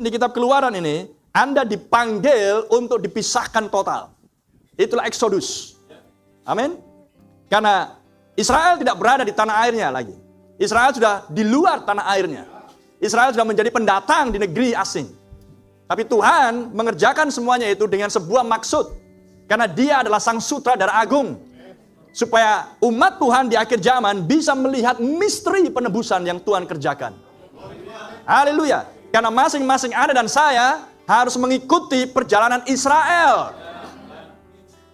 di kitab Keluaran ini, Anda dipanggil untuk dipisahkan total. Itulah Exodus. Amin. Karena Israel tidak berada di tanah airnya lagi. Israel sudah di luar tanah airnya. Israel sudah menjadi pendatang di negeri asing. Tapi Tuhan mengerjakan semuanya itu dengan sebuah maksud. Karena Dia adalah Sang Sutradara Agung. Supaya umat Tuhan di akhir zaman bisa melihat misteri penebusan yang Tuhan kerjakan. Haleluya. Karena masing-masing Anda dan saya harus mengikuti perjalanan Israel.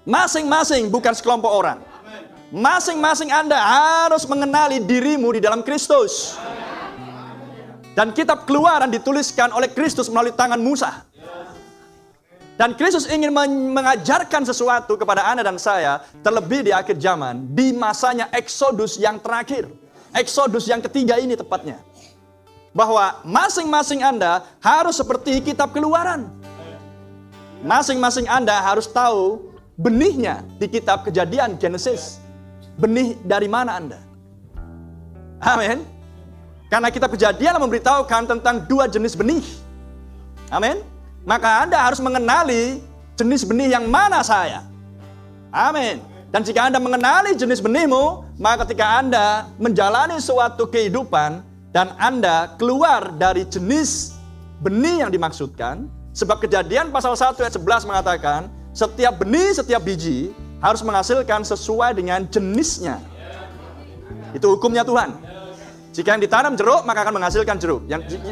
Masing-masing, bukan sekelompok orang. Masing-masing Anda harus mengenali dirimu di dalam Kristus. Dan kitab Keluaran dituliskan oleh Kristus melalui tangan Musa. Dan Kristus ingin mengajarkan sesuatu kepada Anda dan saya, terlebih di akhir zaman, di masanya Exodus yang terakhir. Exodus yang ketiga ini tepatnya. Bahwa masing-masing Anda harus seperti kitab Keluaran. Masing-masing Anda harus tahu benihnya di kitab Kejadian Genesis. Benih dari mana Anda? Amin. Karena kitab Kejadian memberitahukan tentang dua jenis benih. Amin. Maka Anda harus mengenali jenis benih yang mana saya. Amin. Dan jika Anda mengenali jenis benihmu, maka ketika Anda menjalani suatu kehidupan dan Anda keluar dari jenis benih yang dimaksudkan, sebab Kejadian pasal 1 ayat 11 mengatakan, setiap benih, setiap biji harus menghasilkan sesuai dengan jenisnya. Itu hukumnya Tuhan. Jika yang ditanam jeruk, maka akan menghasilkan jeruk.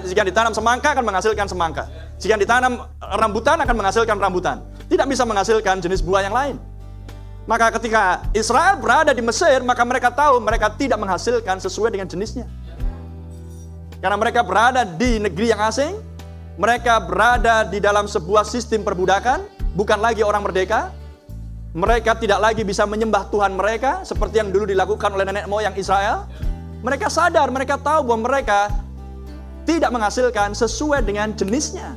Jika yang ditanam semangka, akan menghasilkan semangka. Jika yang ditanam rambutan, akan menghasilkan rambutan. Tidak bisa menghasilkan jenis buah yang lain. Maka ketika Israel berada di Mesir, maka mereka tahu mereka tidak menghasilkan sesuai dengan jenisnya. Karena mereka berada di negeri yang asing, mereka berada di dalam sebuah sistem perbudakan, bukan lagi orang merdeka. Mereka tidak lagi bisa menyembah Tuhan mereka seperti yang dulu dilakukan oleh nenek moyang Israel. Mereka sadar, mereka tahu bahwa mereka tidak menghasilkan sesuai dengan jenisnya.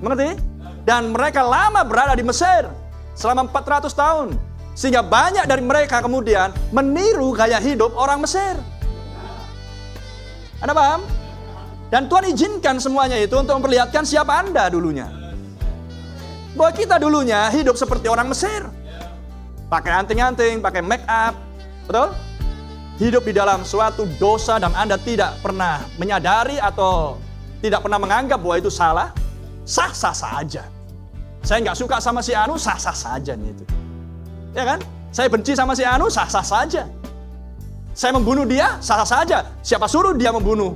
Mengerti? Dan mereka lama berada di Mesir selama 400 tahun. Sehingga banyak dari mereka kemudian meniru gaya hidup orang Mesir. Anda paham? Dan Tuhan izinkan semuanya itu untuk memperlihatkan siapa Anda dulunya. Bahwa kita dulunya hidup seperti orang Mesir. Pakai anting-anting, pakai make up. Betul? Hidup di dalam suatu dosa dan Anda tidak pernah menyadari atau tidak pernah menganggap bahwa itu salah. Sah-sah saja. Saya nggak suka sama si Anu, sah-sah saja nih itu. Ya kan? Saya benci sama si Anu, sah-sah saja. Saya membunuh dia, sah-sah saja. Siapa suruh dia membunuh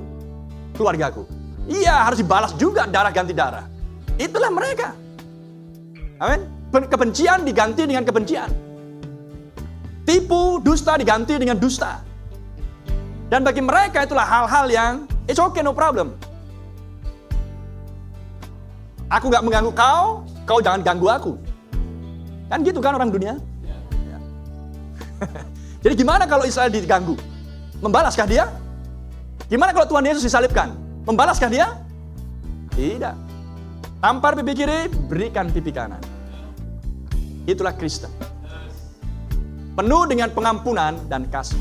keluargaku? Iya, harus dibalas juga darah ganti darah. Itulah mereka. Amin. Kebencian diganti dengan kebencian. Tipu, dusta diganti dengan dusta. Dan bagi mereka itulah hal-hal yang it's okay, no problem. Aku gak mengganggu kau, kau jangan ganggu aku. Kan gitu kan orang dunia? Ya. Jadi gimana kalau Israel diganggu? Membalaskah dia? Gimana kalau Tuhan Yesus disalibkan? Membalaskah dia? Tidak. Tampar pipi kiri, berikan pipi kanan. Itulah Kristen. Penuh dengan pengampunan dan kasih.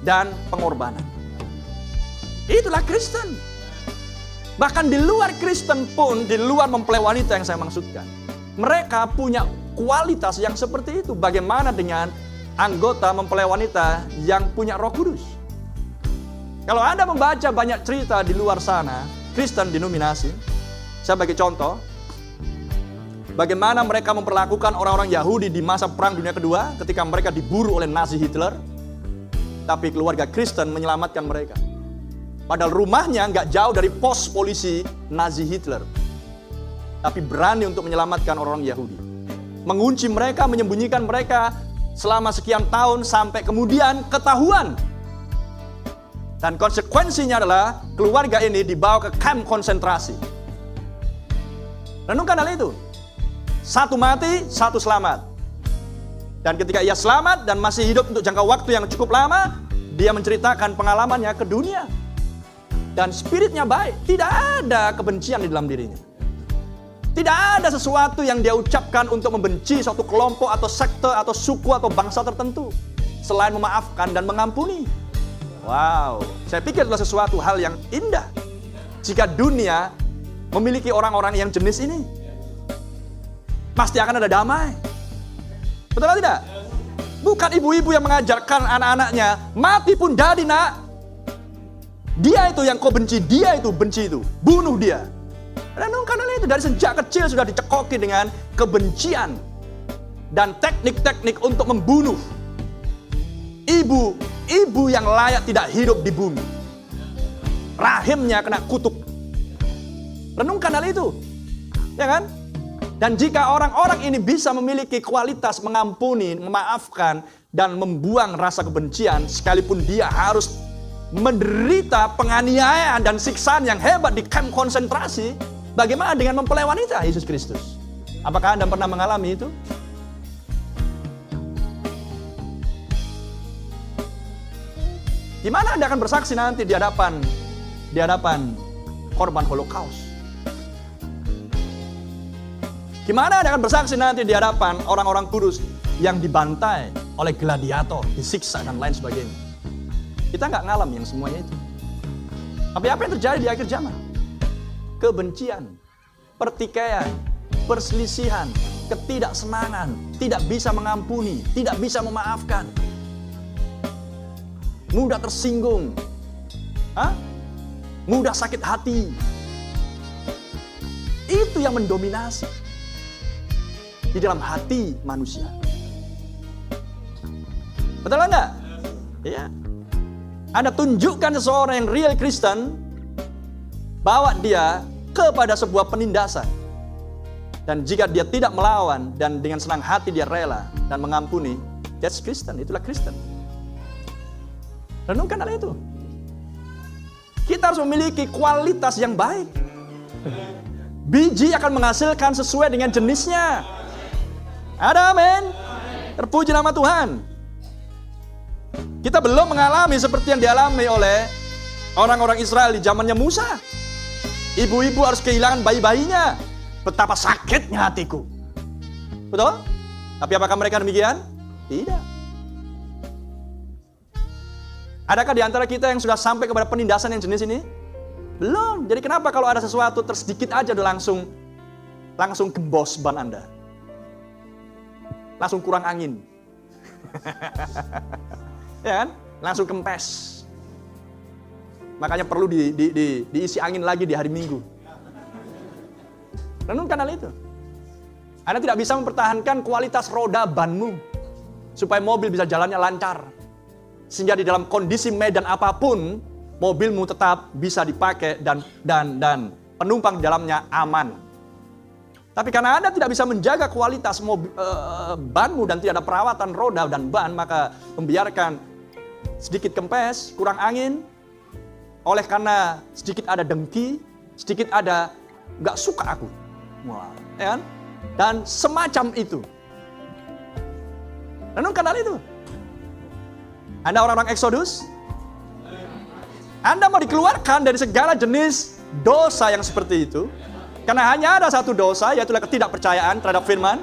Dan pengorbanan. Itulah Kristen. Bahkan di luar Kristen pun, di luar mempelai wanita yang saya maksudkan, mereka punya kualitas yang seperti itu. Bagaimana dengan anggota mempelai wanita yang punya Roh Kudus? Kalau Anda membaca banyak cerita di luar sana, Kristen denominasi, saya bagi contoh, bagaimana mereka memperlakukan orang-orang Yahudi di masa Perang Dunia Kedua ketika mereka diburu oleh Nazi Hitler. Tapi keluarga Kristen menyelamatkan mereka. Padahal rumahnya nggak jauh dari pos polisi Nazi Hitler. Tapi berani untuk menyelamatkan orang Yahudi. Mengunci mereka, menyembunyikan mereka selama sekian tahun sampai kemudian ketahuan. Dan konsekuensinya adalah keluarga ini dibawa ke kamp konsentrasi. Renungkan hal itu. Satu mati, satu selamat. Dan ketika ia selamat dan masih hidup untuk jangka waktu yang cukup lama, dia menceritakan pengalamannya ke dunia. Dan spiritnya baik, tidak ada kebencian di dalam dirinya. Tidak ada sesuatu yang dia ucapkan untuk membenci suatu kelompok atau sekte atau suku atau bangsa tertentu. Selain memaafkan dan mengampuni. Wow, saya pikir adalah sesuatu hal yang indah. jika dunia memiliki orang-orang yang jenis ini. Pasti akan ada damai. Betul atau tidak? Bukan ibu-ibu yang mengajarkan anak-anaknya, mati pun jadi nak. Dia itu yang kau benci, dia itu benci itu. Bunuh dia. Renungkan hal itu, dari sejak kecil sudah dicekoki dengan kebencian dan teknik-teknik untuk membunuh. Ibu yang layak tidak hidup di bumi. Rahimnya kena kutuk. Renungkan hal itu. Ya kan? Dan jika orang-orang ini bisa memiliki kualitas mengampuni, memaafkan, dan membuang rasa kebencian, sekalipun dia harus menderita penganiayaan dan siksaan yang hebat di kamp konsentrasi, bagaimana dengan mempelai wanita Yesus Kristus? Apakah Anda pernah mengalami itu? Gimana Anda akan bersaksi nanti di hadapan korban Holocaust? Gimana Anda akan bersaksi nanti di hadapan orang-orang kudus yang dibantai oleh gladiator, disiksa dan lain sebagainya? Kita nggak ngalami yang semuanya itu. Tapi apa yang terjadi di akhir zaman? Kebencian, pertikaian, perselisihan, ketidaksenangan, tidak bisa mengampuni, tidak bisa memaafkan, mudah tersinggung, mudah sakit hati. Itu yang mendominasi di dalam hati manusia. Betul enggak? Iya. Anda tunjukkan seseorang yang real Kristen, bawa dia kepada sebuah penindasan. Dan jika dia tidak melawan dan dengan senang hati dia rela dan mengampuni, that's Kristen, itulah Kristen. Renungkan hal itu. Kita harus memiliki kualitas yang baik. Biji akan menghasilkan sesuai dengan jenisnya. Ada amin. Terpuji nama Tuhan. Kita belum mengalami seperti yang dialami oleh orang-orang Israel di zamannya Musa. Ibu-ibu harus kehilangan bayi-bayinya. Betapa sakitnya hatiku. Betul? Tapi apakah mereka demikian? Tidak. Adakah di antara kita yang sudah sampai kepada penindasan yang jenis ini? Belum. Jadi kenapa kalau ada sesuatu tersedikit aja udah langsung gembos ban Anda? Langsung kurang angin. Ya kan? Langsung kempes. Makanya perlu diisi angin lagi di hari Minggu. Renungkan hal itu. Anda tidak bisa mempertahankan kualitas roda banmu supaya mobil bisa jalannya lancar. Sehingga di dalam kondisi medan apapun, mobilmu tetap bisa dipakai dan penumpang di dalamnya aman. Tapi karena Anda tidak bisa menjaga kualitas banmu dan tidak ada perawatan roda dan ban, maka membiarkan sedikit kempes, kurang angin, oleh karena sedikit ada dengki, sedikit ada nggak suka aku. Wah, ya kan? Dan semacam itu. Renungkan hal itu. Anda orang-orang Exodus, Anda mau dikeluarkan dari segala jenis dosa yang seperti itu, karena hanya ada satu dosa, yaitu ketidakpercayaan terhadap firman.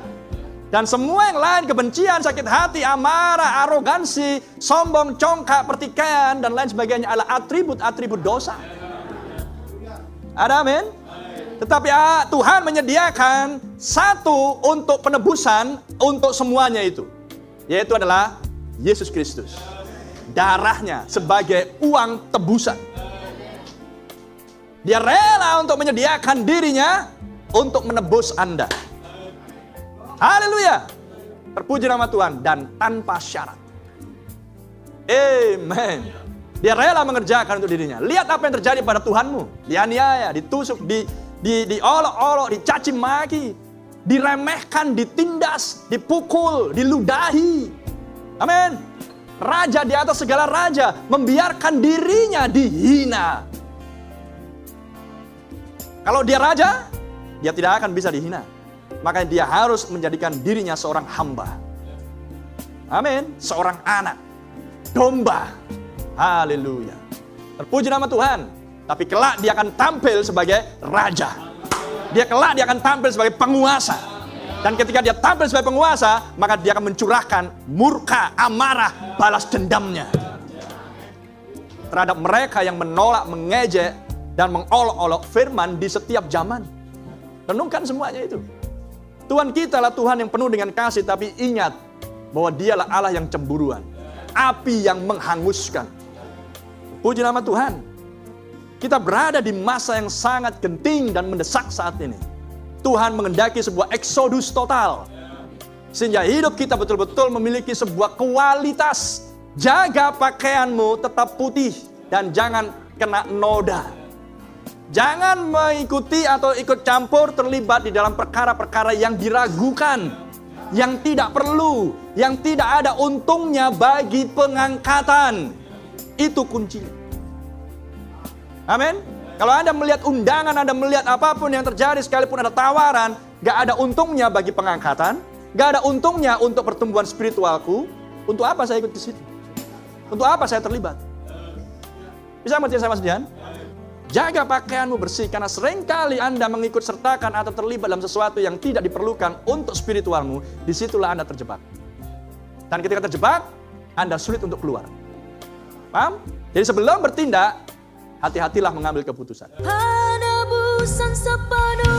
Dan semua yang lain, kebencian, sakit hati, amarah, arogansi, sombong, congkak, pertikaian, dan lain sebagainya adalah atribut-atribut dosa. Ada amin? Tetapi Tuhan menyediakan satu untuk penebusan untuk semuanya itu. Yaitu adalah Yesus Kristus. Darahnya sebagai uang tebusan. Dia rela untuk menyediakan dirinya untuk menebus Anda. Haleluya. Terpuji nama Tuhan. Dan tanpa syarat. Amen. Dia rela mengerjakan untuk dirinya. Lihat apa yang terjadi pada Tuhanmu. Dianiaya, ditusuk, diolok-olok, dicaci maki, diremehkan, ditindas, dipukul, diludahi. Amin. Raja di atas segala raja membiarkan dirinya dihina. Kalau dia raja, dia tidak akan bisa dihina. Makanya dia harus menjadikan dirinya seorang hamba. Amin. Seorang anak domba. Haleluya. Terpuji nama Tuhan. Tapi kelak dia akan tampil sebagai raja. Dia akan tampil sebagai penguasa. Dan ketika dia tampil sebagai penguasa, maka dia akan mencurahkan murka, amarah, balas dendamnya terhadap mereka yang menolak, mengejek, dan mengolok-olok firman di setiap zaman. Renungkan semuanya itu. Tuhan kita lah Tuhan yang penuh dengan kasih, tapi ingat bahwa dialah Allah yang cemburuan. Api yang menghanguskan. Puji nama Tuhan. Kita berada di masa yang sangat genting dan mendesak saat ini. Tuhan mengendaki sebuah eksodus total. Sehingga hidup kita betul-betul memiliki sebuah kualitas. Jaga pakaianmu tetap putih dan jangan kena noda. Jangan mengikuti atau ikut campur terlibat di dalam perkara-perkara yang diragukan, yang tidak perlu, yang tidak ada untungnya bagi pengangkatan. Itu kuncinya. Amin. Kalau Anda melihat undangan, Anda melihat apapun yang terjadi, sekalipun ada tawaran, gak ada untungnya bagi pengangkatan, gak ada untungnya untuk pertumbuhan spiritualku, untuk apa saya ikut ke situ? Untuk apa saya terlibat? Bisa mengerti saya Mas Dian? Jaga pakaianmu bersih, karena seringkali Anda mengikut sertakan atau terlibat dalam sesuatu yang tidak diperlukan untuk spiritualmu, disitulah Anda terjebak. Dan ketika terjebak, Anda sulit untuk keluar. Paham? Jadi sebelum bertindak, hati-hatilah mengambil keputusan. Penebusan sepenuh